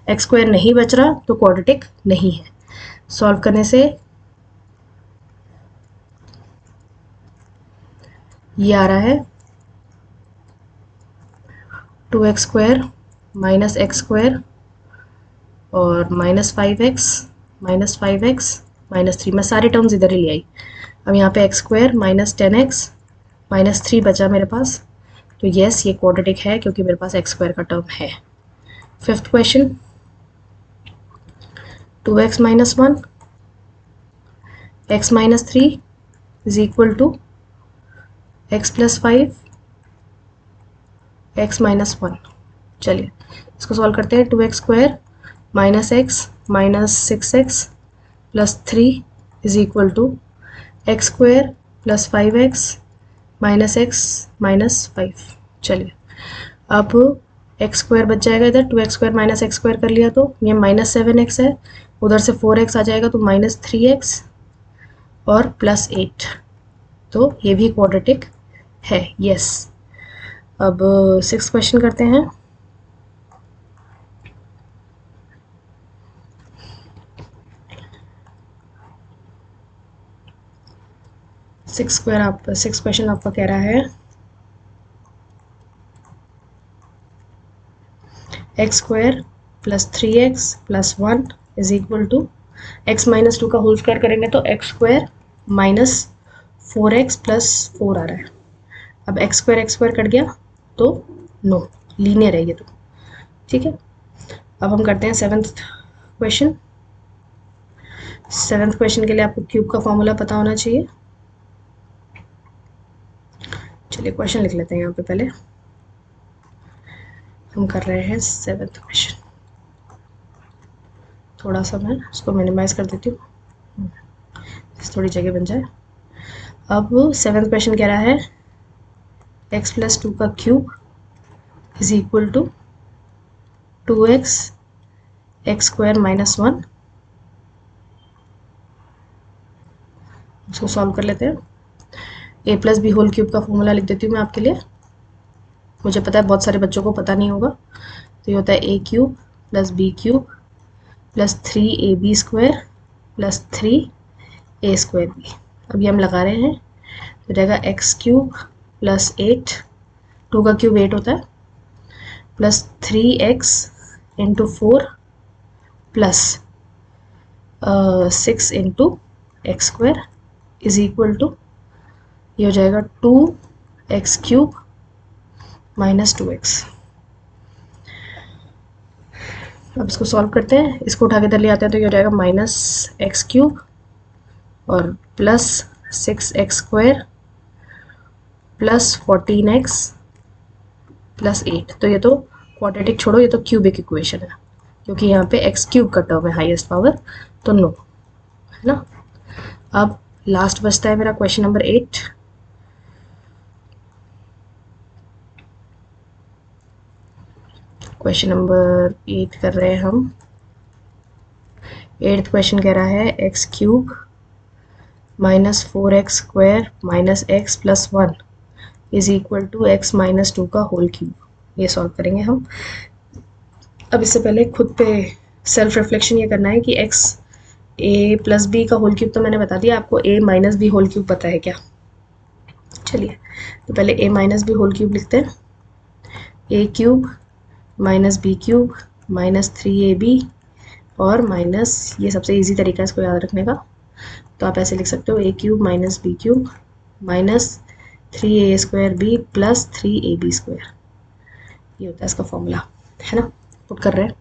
X square नहीं बच रहा तो क्वाड्रेटिक नहीं है। सॉल्व करने से ये आ रहा है 2x square minus x square और -5x माइनस 3। मैं सारे टर्म्स इधर ही ले आई। अब यहाँ पे x square minus 10x minus 3 बचा मेरे पास, तो यस ये क्वाड्रेटिक है क्योंकि मेरे पास एक्स स्क्वायर का टर्म है। Fifth question, 2x minus 1 x minus 3 is equal to x plus 5 x minus 1। चलिए इसको सॉल्व करते हैं। 2x square minus x minus 6x plus 3 is equal to x square plus 5x minus x minus 5। चलिए अब x square बच जाएगा इधर, 2x square minus x square कर लिया तो ये -7x है, उधर से 4x आ जाएगा तो -3x और प्लस 8, तो ये भी क्वाड्रेटिक है। यस। अब 6th क्वेश्चन करते हैं। सिक्स क्वेश्चन आपका कह रहा है x square plus 3x plus 1 is equal to x minus 2 का होल स्क्वायर करेंगे तो x square minus 4x plus 4 आ रहा है। अब एक्स स्क्वायर कट गया तो नो, लीनियर है ये तो, ठीक है। अब हम करते हैं 7th क्वेश्चन। 7th क्वेश्चन के लिए आपको क्यूब का फॉर्मूला पता होना चाहिए। चलिए क्वेश्चन लिख लेते हैं यहाँ पे। पहले हम कर रहे हैं 7th क्वेश्चन। थोड़ा सा मैं इसको मिनिमाइज कर देती हूँ, थोड़ी जगह बन जाए। अब 7th क्वेश्चन कह रहा है x प्लस 2 का cube is equal to 2x x square minus 1। इसको सॉल्व कर लेते हैं। a plus B whole cube का फॉर्मूला लिख देती हूँ मैं आपके लिए। मुझे पता है बहुत सारे बच्चों को पता नहीं होगा, तो ये होता है a cube plus B cube plus 3ab square plus 3a square B. अब ये हम लगा रहे हैं तो जाएगा एक्स क्यूब प्लस 8, 2 का क्यूब 8 होता है, plus 3x into 4 plus 6 into x square is equal to ये हो जाएगा 2x क्यूब माइनस 2x। अब इसको सॉल्व करते हैं, इसको उठा के इधर ले आते हैं तो ये हो जाएगा माइनस एक्स क्यूब और plus 6x square plus 14x plus 8। तो ये तो क्वाड्रेटिक छोड़ो, ये तो क्यूबिक इक्वेशन है क्योंकि यहाँ पे x क्यूब का टर्म है हाईएस्ट पावर, तो नो, है ना। अब लास्ट बचता है मेरा क्वेश्चन नंबर 8। क्वेश्चन नंबर 8 कर रहे हैं हम। 8th क्वेश्चन कह रहा है x cube minus 4x square minus x plus 1 is equal to x minus 2 का होल क्यूब। ये सॉल्व करेंगे हम। अब इससे पहले खुद पे सेल्फ रिफ्लेक्शन ये करना है कि एक्स ए प्लस बी का होल क्यूब तो मैंने बता दिया आपको, A minus B whole cube पता है क्या? चलिए तो पहले A minus B whole cube लिखते हैं। A cube minus B cube minus 3ab और माइनस, ये सबसे इजी तरीका है इसको याद रखने का, तो आप ऐसे लिख सकते हो A cube minus B cube minus 3a square B plus 3ab square. ये होता है इसका फॉर्मूला, है ना। पुट कर रहे हैं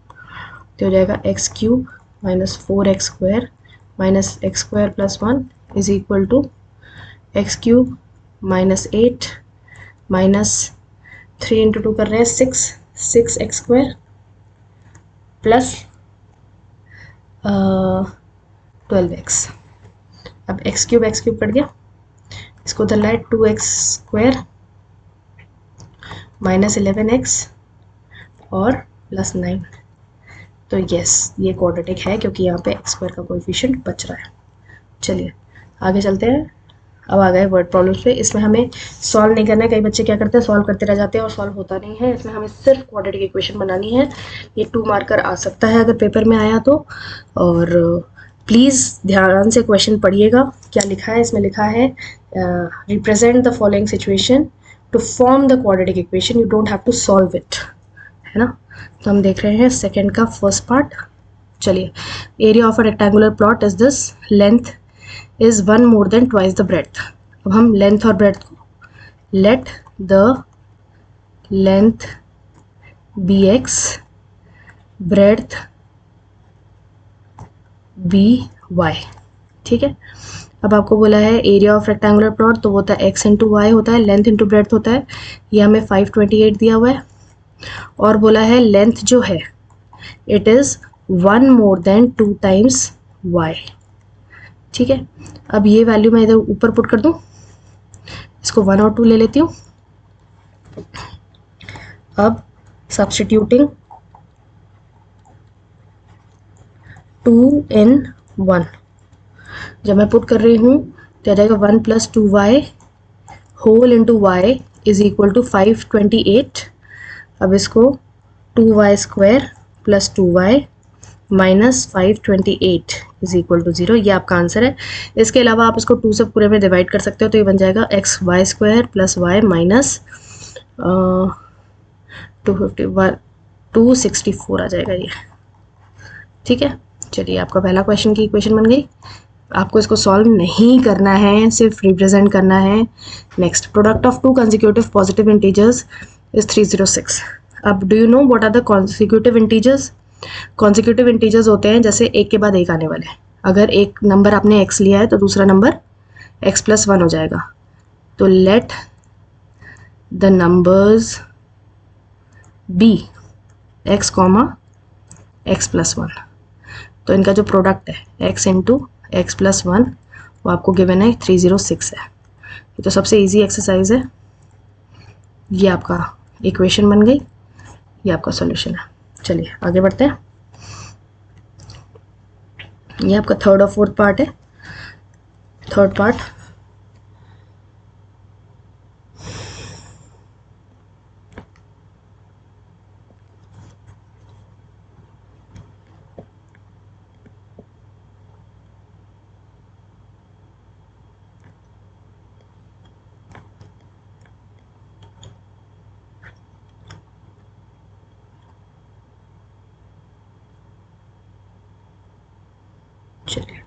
तो हो जाएगा x cube minus 4x square minus x square plus 1 is equal to x cube minus 8 minus 3 into 2 कर रहे हैं 6x स्क्वायर प्लस 12x। अब एक्स क्यूब कट गया, इसको उधर लाए 2x स्क्वायर माइनस 11x और प्लस 9। तो यस ये क्वाड्रेटिक है क्योंकि यहाँ पे एक्स स्क्वायर का कोएफिशिएंट बच रहा है। चलिए आगे चलते हैं। अब आ गए वर्ड प्रॉब्लम्स पे। इसमें हमें सॉल्व नहीं करना है, कई बच्चे क्या करते हैं सॉल्व करते रह जाते हैं और सॉल्व होता नहीं है। इसमें हमें सिर्फ क्वाड्रेटिक इक्वेशन बनानी है। ये 2 मार्कर आ सकता है अगर पेपर में आया तो। और प्लीज़ ध्यान से क्वेश्चन पढ़िएगा। क्या लिखा है इसमें, लिखा है represent the following situation to form the quadratic equation, you don't have to solve it, है ना। तो हम देख रहे हैं सेकेंड का फर्स्ट पार्ट। चलिए, area of a rectangular plot is this, length is 1 more than twice the breadth। अब हम लेंथ और ब्रेड्थ को, let the length be x, breadth be y, ठीक है। अब आपको बोला है एरिया ऑफ रेक्टेंगुलर प्लॉट, तो वो होता है x इंटू वाई होता है, लेंथ इंटू ब्रेड्थ होता है। ये हमें 528 दिया हुआ है और बोला है लेंथ जो है it is 1 more than 2 times y, ठीक है। अब ये वैल्यू मैं इधर ऊपर पुट कर दूं, इसको 1 और 2 ले लेती हूँ। अब सब्स्टिट्यूटिंग 2 in 1, जब मैं पुट कर रही हूँ तो आ जाएगा 1 + 2y whole into y is equal to 528। अब इसको 2y² + 2y minus 528 is equal to 0, ये आपका आंसर है। इसके अलावा आप इसको 2 से पूरे में डिवाइड कर सकते हो, तो ये बन जाएगा xy² + y माइनस 264 आ जाएगा ये, ठीक है। चलिए, आपका पहला क्वेश्चन की इक्वेशन बन गई। आपको इसको सॉल्व नहीं करना है, सिर्फ रिप्रेजेंट करना है। Next, product of 2 consecutive positive integers is 306। अब do you know what are the consecutive integers? Consecutive integers होते हैं जैसे एक के बाद एक आने वाले। अगर एक नंबर आपने x लिया है तो दूसरा नंबर x + 1 हो जाएगा। तो let the numbers be x, x + 1। तो इनका जो प्रोडक्ट है x इंटू x + 1 वो आपको गिवन है 306 है। ये तो सबसे इजी एक्सरसाइज है। ये आपका इक्वेशन बन गई, ये आपका सॉल्यूशन है। चलिए आगे बढ़ते हैं। ये आपका थर्ड और फोर्थ पार्ट है। थर्ड पार्ट, चलिए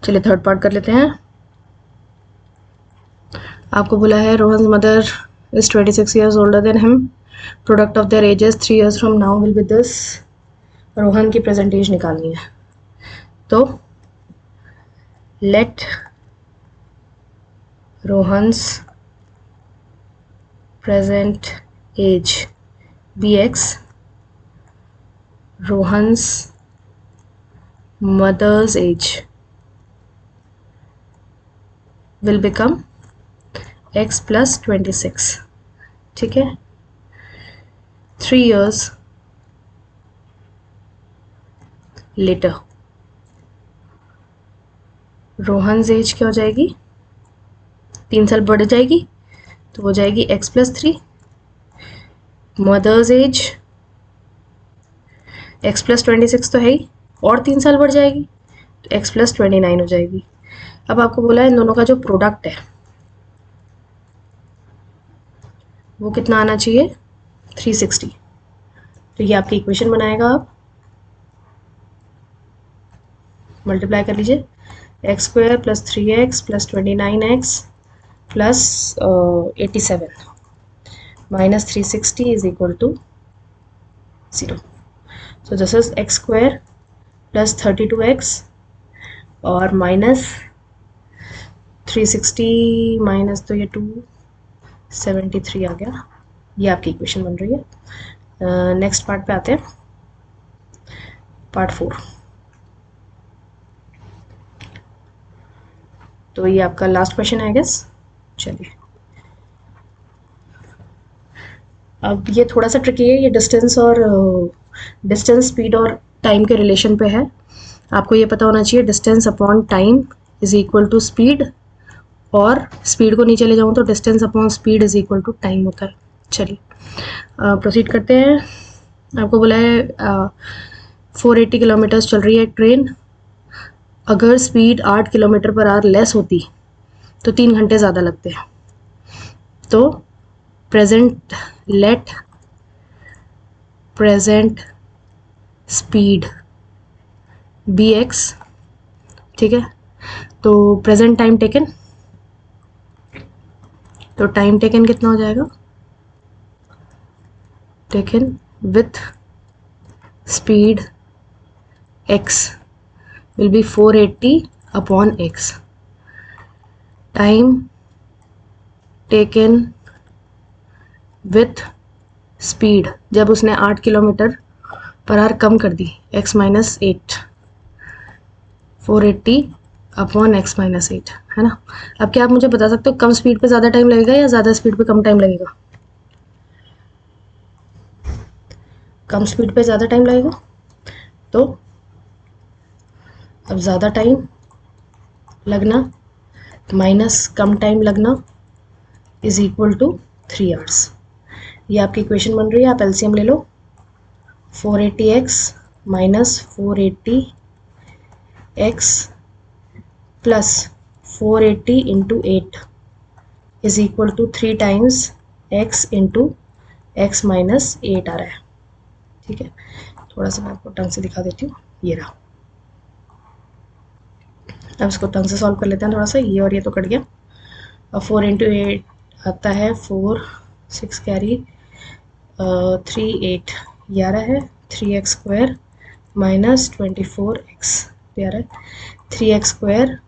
चलिए थर्ड पार्ट कर लेते हैं। आपको बोला है Rohan's mother is 26 years older than him, product of their ages 3 years from now will be this। Rohan की प्रेजेंट एज निकालनी है, तो let Rohan's present age be x, Rohan's mother's age will become x + 26, ठीक है। 3 years later रोहन्स एज क्या हो जाएगी, 3 साल बढ़ जाएगी तो हो जाएगी x + 3। मदर्स एज x + 26 तो है ही, और 3 साल बढ़ जाएगी तो x + 29 हो जाएगी। अब आपको बोला है इन दोनों का जो प्रोडक्ट है वो कितना आना चाहिए, 360। तो ये आपकी इक्वेशन बनाएगा, आप मल्टीप्लाई कर लीजिए, x² + 3x + 29x + 87 minus 360 is equal to 0। So this is x² + 32x और माइनस 360 माइनस, तो ये 273 आ गया। ये आपकी इक्वेशन बन रही है। नेक्स्ट पार्ट पे आते हैं। पार्ट 4। तो ये आपका लास्ट क्वेश्चन है गेस। चलिए, अब ये थोड़ा सा ट्रिकी है, ये डिस्टेंस स्पीड और टाइम के रिलेशन पे है। आपको ये पता होना चाहिए distance upon time is equal to speed, और स्पीड को नीचे ले जाऊँ तो distance upon speed is equal to time होता है। चलिए प्रोसीड करते हैं। आपको बोला है 480 किलोमीटर्स चल रही है ट्रेन, अगर speed 8 kilometre per hour less होती तो 3 घंटे ज़्यादा लगते हैं। तो let present speed be x, ठीक है। तो प्रेजेंट टाइम टेकन, तो टाइम टेकन कितना हो जाएगा, taken with speed x will be 480 upon x. Time taken with speed, जब उसने 8 किलोमीटर पर आवर कम कर दी, x minus 8, 480 upon x minus 8, है ना। अब क्या आप मुझे बता सकते हो कम स्पीड पे ज़्यादा टाइम लगेगा या ज़्यादा स्पीड पे कम टाइम लगेगा? कम स्पीड पे ज़्यादा टाइम लगेगा। तो अब ज़्यादा टाइम लगना माइनस कम टाइम लगना इज इक्वल टू 3 आवर्स। ये आपकी इक्वेशन बन रही है, आप एलसीएम ले लो। 480x minus 480x plus 480 into 8 is equal to 3 times x into x minus 8 आ रहा है, ठीक है। थोड़ा सा मैं आपको टंग से दिखा देती हूँ, ये रहा। अब इसको टंग से सॉल्व कर लेते हैं थोड़ा सा, ये और ये तो कट गया। अब 4 इंटू 8 आता है 4, 6 कैरी 3 8, ये आ रहा है 3x स्क्वायर माइनस 24x, ये आ रहा है 3x square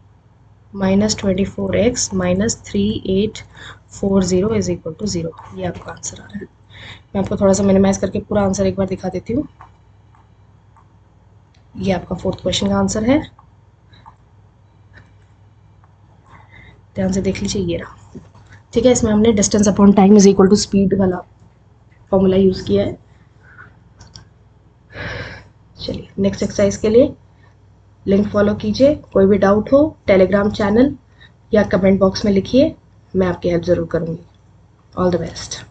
minus 24x minus 3840 is equal to 0। ये आपका आंसर आ रहा है। मैं आपको थोड़ा सा मिनिमाइज करके पूरा आंसर एक बार दिखा देती हूँ। ये आपका 4th क्वेश्चन का आंसर है, ध्यान से देख लीजिए, ये रहा, ठीक है। इसमें हमने distance upon time is equal to speed वाला फॉर्मूला यूज़ किया है। चलिए नेक्स्ट एक्सरसाइज के लिए लिंक फॉलो कीजिए। कोई भी डाउट हो टेलीग्राम चैनल या कमेंट बॉक्स में लिखिए, मैं आपकी हेल्प ज़रूर करूँगी। All the best.